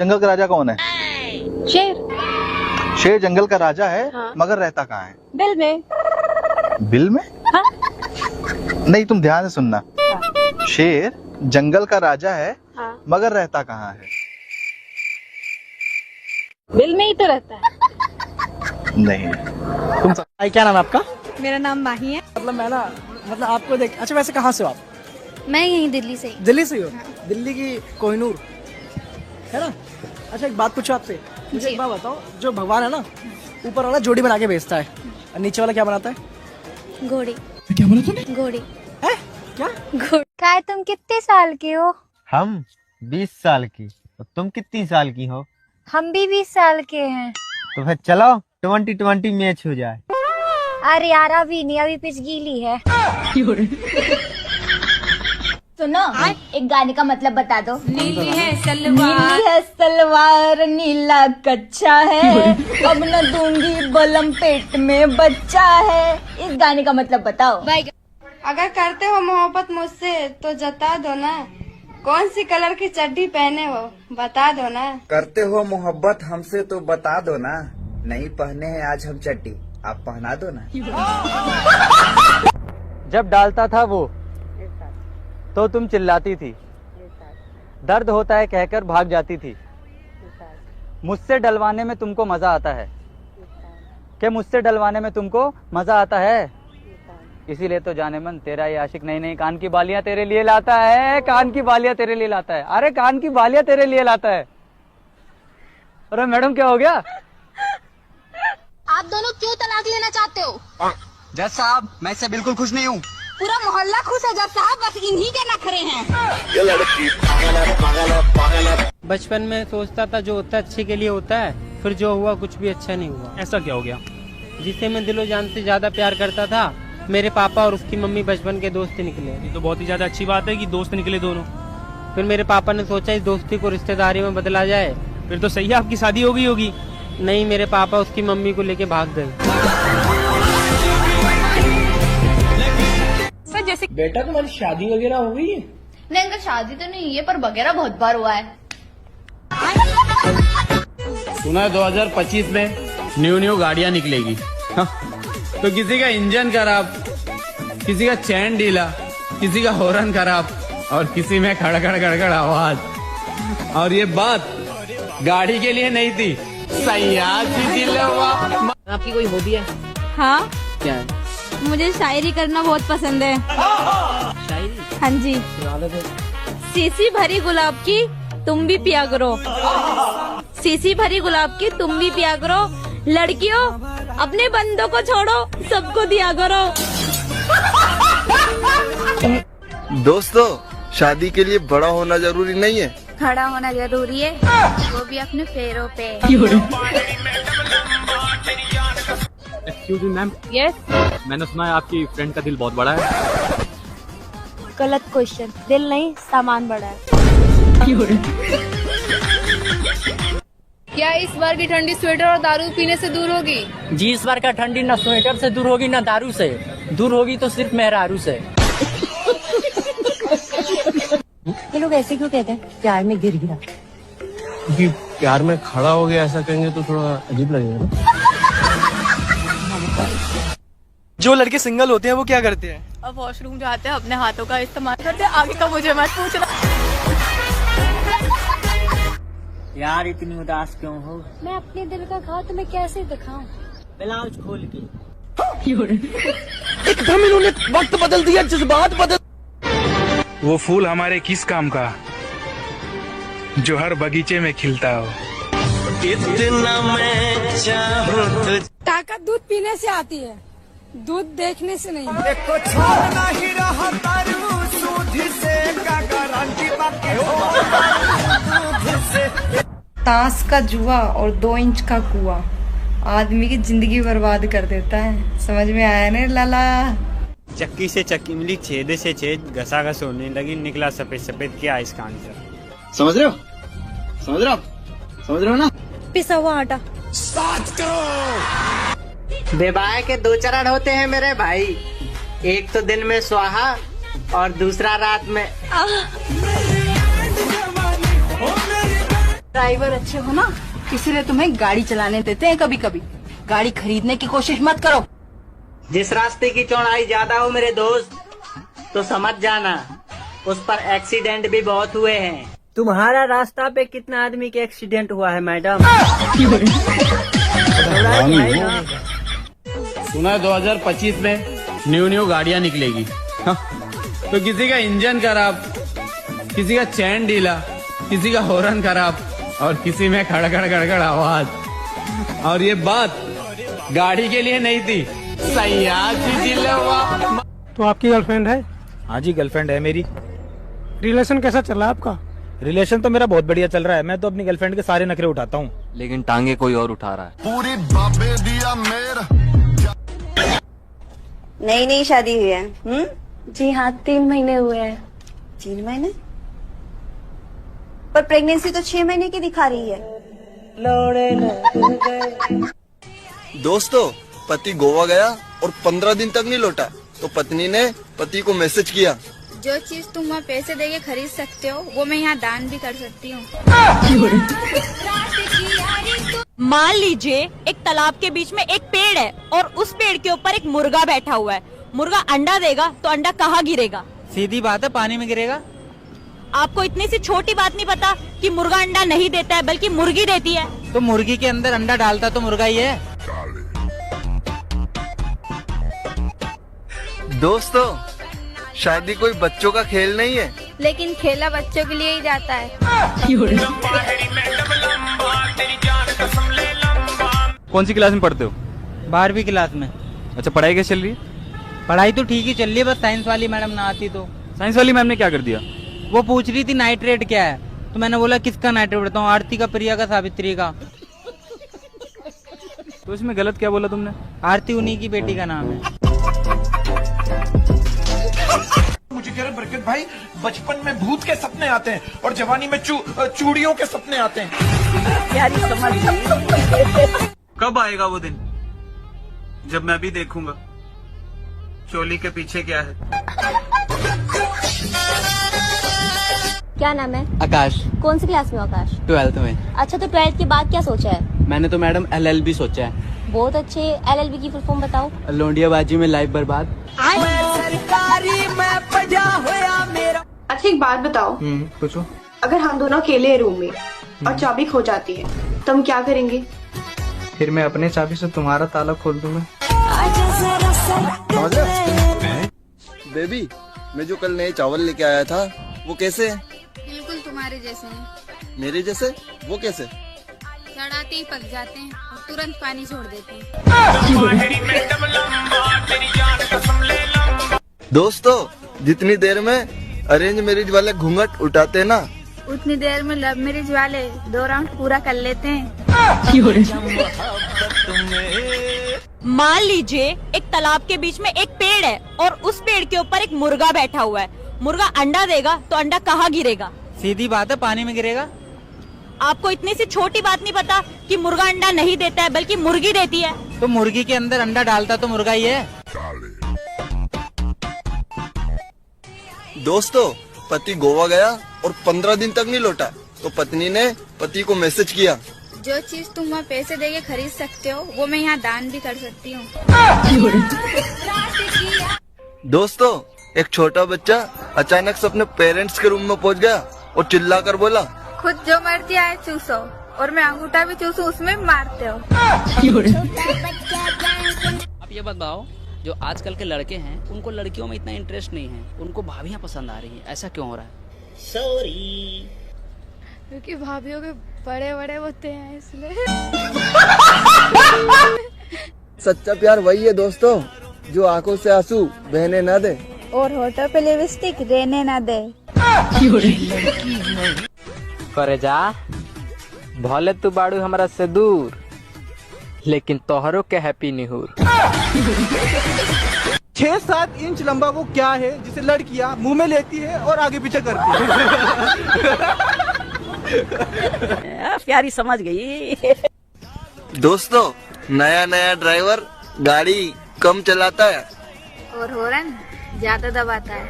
जंगल का राजा कौन है? शेर। शेर जंगल का राजा है। हाँ। मगर रहता कहाँ है? बिल में। बिल में? हाँ। नहीं, तुम ध्यान से सुनना। हाँ। शेर जंगल का राजा है। हाँ। मगर रहता कहाँ है? बिल में ही तो रहता है। नहीं। तुम क्या नाम है आपका? मेरा नाम माही है। मतलब आपको देख, अच्छा वैसे कहाँ से हो आप? मैं यहीं दिल्ली से ही। दिल्ली से ही हो? दिल्ली की कोहिनूर है ना? अच्छा एक बात पूछो आपसे, मुझे एक बात बताओ, जो भगवान है ना, ऊपर वाला जोड़ी बना के बेचता है और नीचे वाला क्या बनाता है? घोड़ी। क्या बोला तूने? घोड़ी। है क्या? घोड़ी। काय तुम कितने साल के हो? हम 20 साल की। और तुम कितनी साल की हो? हम भी 20 साल के हैं। तो फिर चलो 20-20 मैच हो जाए। अरे यार अभी नहीं, अभी पिच गीली है। सुनो, एक गाने का मतलब बता दो। नीली है नीली है सलवार, नीला कच्चा है, अब न दूंगी बलम पेट में बच्चा है। इस गाने का मतलब बताओ। अगर करते हो मोहब्बत मुझसे तो जता दो ना, कौन सी कलर की चड्डी पहने हो बता दो ना। करते हो मोहब्बत हमसे तो बता दो ना, नहीं पहने हैं आज हम चड्डी, आप पहना दो ना। जब डालता था वो तो तुम चिल्लाती थी, दर्द होता है कहकर भाग जाती थी। मुझसे डलवाने में तुमको मजा आता है कि मुझसे डलवाने में तुमको मजा आता है। इसीलिए तो जाने मन तेरा ये आशिक नई नई कान की बालियां तेरे लिए लाता है, कान की बालियां तेरे लिए लाता है। अरे कान की बालियां तेरे लिए लाता है। अरे मैडम क्या हो गया? आप दोनों क्यों तलाक लेना चाहते हो? जज साहब, मैं इससे बिल्कुल खुश नहीं हूँ। पूरा मोहल्ला खुश है जब साहब, बस इन्हीं के नखरे हैं। बचपन में सोचता था जो होता है अच्छे के लिए होता है, फिर जो हुआ कुछ भी अच्छा नहीं हुआ। ऐसा क्या हो गया? जिसे मैं दिलो जान से ज्यादा प्यार करता था, मेरे पापा और उसकी मम्मी बचपन के दोस्त निकले। ये तो बहुत ही ज्यादा अच्छी बात है कि दोस्त निकले दोनों। फिर मेरे पापा ने सोचा इस दोस्ती को रिश्तेदारी में बदला जाए। फिर तो सही है, आपकी शादी हो गई होगी। नहीं, मेरे पापा उसकी मम्मी को लेके भाग गए। जैसे बेटा तुम्हारी शादी वगैरह हो गई है? नहीं अंकल, शादी तो नहीं है पर वगैरह बहुत बार हुआ है। सुना है 2025 में न्यू गाड़ियां निकलेगी। हाँ? तो किसी का इंजन खराब, किसी का चैन ढीला, किसी का हॉर्न खराब और किसी में खड़खड़ खड़खड़ आवाज। और ये बात गाड़ी के लिए नहीं थी, सयासी दिलवा। आपकी कोई हॉबी है? हाँ, क्या है? मुझे शायरी करना बहुत पसंद है। शायरी? हाँ जी। सीसी भरी गुलाब की तुम भी पिया करो, सीसी भरी गुलाब की तुम भी पिया करो, लड़कियों अपने बंदों को छोड़ो सबको दिया करो। दोस्तों, शादी के लिए बड़ा होना जरूरी नहीं है, खड़ा होना जरूरी है, वो भी अपने पैरों पे। Excuse me ma'am, yes. मैंने सुना है आपकी फ्रेंड का दिल बहुत बड़ा है। गलत क्वेश्चन, दिल नहीं सामान बड़ा है। क्या इस बार की ठंडी स्वेटर और दारू पीने से दूर होगी? जी, इस बार का ठंडी न स्वेटर से दूर होगी न दारू से, दूर होगी तो सिर्फ मेहरारू से। ये लोग ऐसे क्यों कहते हैं प्यार में गिर गिरा? क्योंकि प्यार में खड़ा हो गया, ऐसा कहेंगे तो थोड़ा अजीब लगेगा। जो लड़के सिंगल होते हैं वो क्या करते हैं? अब वॉशरूम जाते हैं, अपने हाथों का इस्तेमाल करते हैं, आगे का मुझे मत पूछना। यार इतनी उदास क्यों हो? मैं अपने दिल का घाव तुम्हें कैसे दिखाऊं? ब्लाउज खोल के। एकदम इन्होंने वक्त बदल दिया, जज्बात बदल। वो फूल हमारे किस काम का जो हर बगीचे में खिलता हो। इतना मैं चाहूं। ताकत दूध पीने से आती है, दूध देखने से नहीं। ताश का जुआ और 2 इंच का कुआ आदमी की जिंदगी बर्बाद कर देता है। समझ में आया ना लाला? चक्की से चक्की मिली, छेद से छेद, घसा घस होने लगी, निकला सफेद सफेद। क्या इसका आंसर? समझ रहे हो? समझ रहे हो? समझ रहे हो ना? पिसा हुआ आटा। विवाह के 2 चरण होते हैं मेरे भाई, एक तो दिन में स्वाहा और दूसरा रात में। ड्राइवर अच्छे हो ना, इसीलिए तुम्हें गाड़ी चलाने देते हैं कभी कभी। गाड़ी खरीदने की कोशिश मत करो। जिस रास्ते की चौड़ाई ज्यादा हो मेरे दोस्त, तो समझ जाना उस पर एक्सीडेंट भी बहुत हुए हैं। तुम्हारा रास्ता पे कितना आदमी के एक्सीडेंट हुआ है मैडम? सुना है 2025 में न्यू गाड़ियां निकलेगी। हाँ, तो किसी का इंजन खराब, किसी का चैन ढीला, किसी का हॉर्न खराब और किसी में खड़खड़ खड़खड़ आवाज। और ये बात गाड़ी के लिए नहीं थी, तो आपकी गर्लफ्रेंड है? हाँ जी, गर्लफ्रेंड है मेरी। रिलेशन कैसा चल रहा है आपका? रिलेशन तो मेरा बहुत बढ़िया चल रहा है। मैं तो अपनी गर्लफ्रेंड के सारे नखरे उठाता हूँ, लेकिन टांगे कोई और उठा रहा है। पूरी बाबे दिया मेरा। नई नई शादी हुई है? जी हाँ, 3 महीने हुए हैं। 3 महीने? पर प्रेगनेंसी तो 6 महीने की दिखा रही है। दोस्तों, पति गोवा गया और 15 दिन तक नहीं लौटा, तो पत्नी ने पति को मैसेज किया, जो चीज तुम वहाँ पैसे देके खरीद सकते हो वो मैं यहाँ दान भी कर सकती हूँ। मान लीजिए एक तालाब के बीच में एक पेड़ है और उस पेड़ के ऊपर एक मुर्गा बैठा हुआ है। मुर्गा अंडा देगा तो अंडा कहाँ गिरेगा? सीधी बात है, पानी में गिरेगा। आपको इतनी सी छोटी बात नहीं पता कि मुर्गा अंडा नहीं देता है बल्कि मुर्गी देती है? तो मुर्गी के अंदर अंडा डालता तो मुर्गा ही है। दोस्तों, शादी कोई बच्चों का खेल नहीं है। लेकिन खेला बच्चों के लिए ही जाता है। कौन सी क्लास में पढ़ते हो? 12वीं क्लास में। अच्छा, पढ़ाई कैसे चल रही है? पढ़ाई तो ठीक ही चल रही है, बस साइंस वाली मैडम ना आती तो। साइंस वाली मैम ने क्या कर दिया? वो पूछ रही थी नाइट्रेट क्या है, तो मैंने बोला किसका नाइट्रेट बताऊँ, आरती का, प्रिया का, सावित्री का। तो इसमें गलत क्या बोला तुमने? आरती उन्हीं की बेटी का नाम है। मुझे कह रहे बरकत भाई, बचपन में भूत के सपने आते हैं और जवानी में चूड़ियों के सपने आते हैं। प्यारी समझ। कब आएगा वो दिन जब मैं भी देखूंगा चोली के पीछे क्या है? क्या नाम है? आकाश। कौन सी क्लास में हो आकाश? 12th में। अच्छा, तो 12th के बाद क्या सोचा है? मैंने तो मैडम LLB सोचा है। बहुत अच्छे। LLB की फुल फॉर्म बताओ। लोंडियाबाजी में लाइफ बर्बाद। अच्छा, एक बात बताओ, पूछो। अगर हम दोनों अकेले हैं रूम में और चाबी खो जाती है तो हम क्या करेंगे? फिर मैं अपने चाबी से तुम्हारा ताला खोल दूंगा। बेबी, मैं जो कल नए चावल लेके आया था वो कैसे है? बिल्कुल तुम्हारे जैसे हैं। मेरे जैसे? वो कैसे? चढ़ाते ही पक जाते हैं और तुरंत पानी छोड़ देते हैं। दोस्तों, जितनी देर में अरेंज मैरिज वाले घूंघट उठाते हैं ना, उतनी देर में लव मैरिज वाले 2 राउंड पूरा कर लेते हैं। मान लीजिए एक तालाब के बीच में एक पेड़ है और उस पेड़ के ऊपर एक मुर्गा बैठा हुआ है। मुर्गा अंडा देगा तो अंडा कहाँ गिरेगा? सीधी बात है, पानी में गिरेगा। आपको इतनी सी छोटी बात नहीं पता कि मुर्गा अंडा नहीं देता है बल्कि मुर्गी देती है? तो मुर्गी के अंदर अंडा डालता तो मुर्गा ही है। दोस्तों, पति गोवा गया और 15 दिन तक नहीं लौटा, तो पत्नी ने पति को मैसेज किया, जो चीज तुम वहाँ पैसे देके खरीद सकते हो वो मैं यहाँ दान भी कर सकती हूँ। दोस्तों, एक छोटा बच्चा अचानक से अपने पेरेंट्स के रूम में पहुंच गया और चिल्लाकर बोला, खुद जो मर्जी आए चूसो और मैं अंगूठा भी चूसू उसमें भी मारते हो। आप ये बताओ, जो आजकल के लड़के हैं उनको लड़कियों में इतना इंटरेस्ट नहीं है, उनको भाभियां पसंद आ रही हैं, ऐसा क्यों हो रहा है? सॉरी, क्योंकि भाभियों के बड़े बड़े होते हैं इसलिए। सच्चा प्यार वही है दोस्तों, जो आंखों से आंसू बहने न दे और होठों पे लिपस्टिक रहने ना दे। करे जा भले तू बाड़ू हमरा से दूर, लेकिन तोहरों के हैप्पी निहूर। 6-7 इंच लंबा वो क्या है जिसे लड़कियां मुंह में लेती है और आगे पीछे करती है? प्यारी समझ गई। दोस्तों, नया नया ड्राइवर गाड़ी कम चलाता है और हॉर्न ज्यादा दबाता है।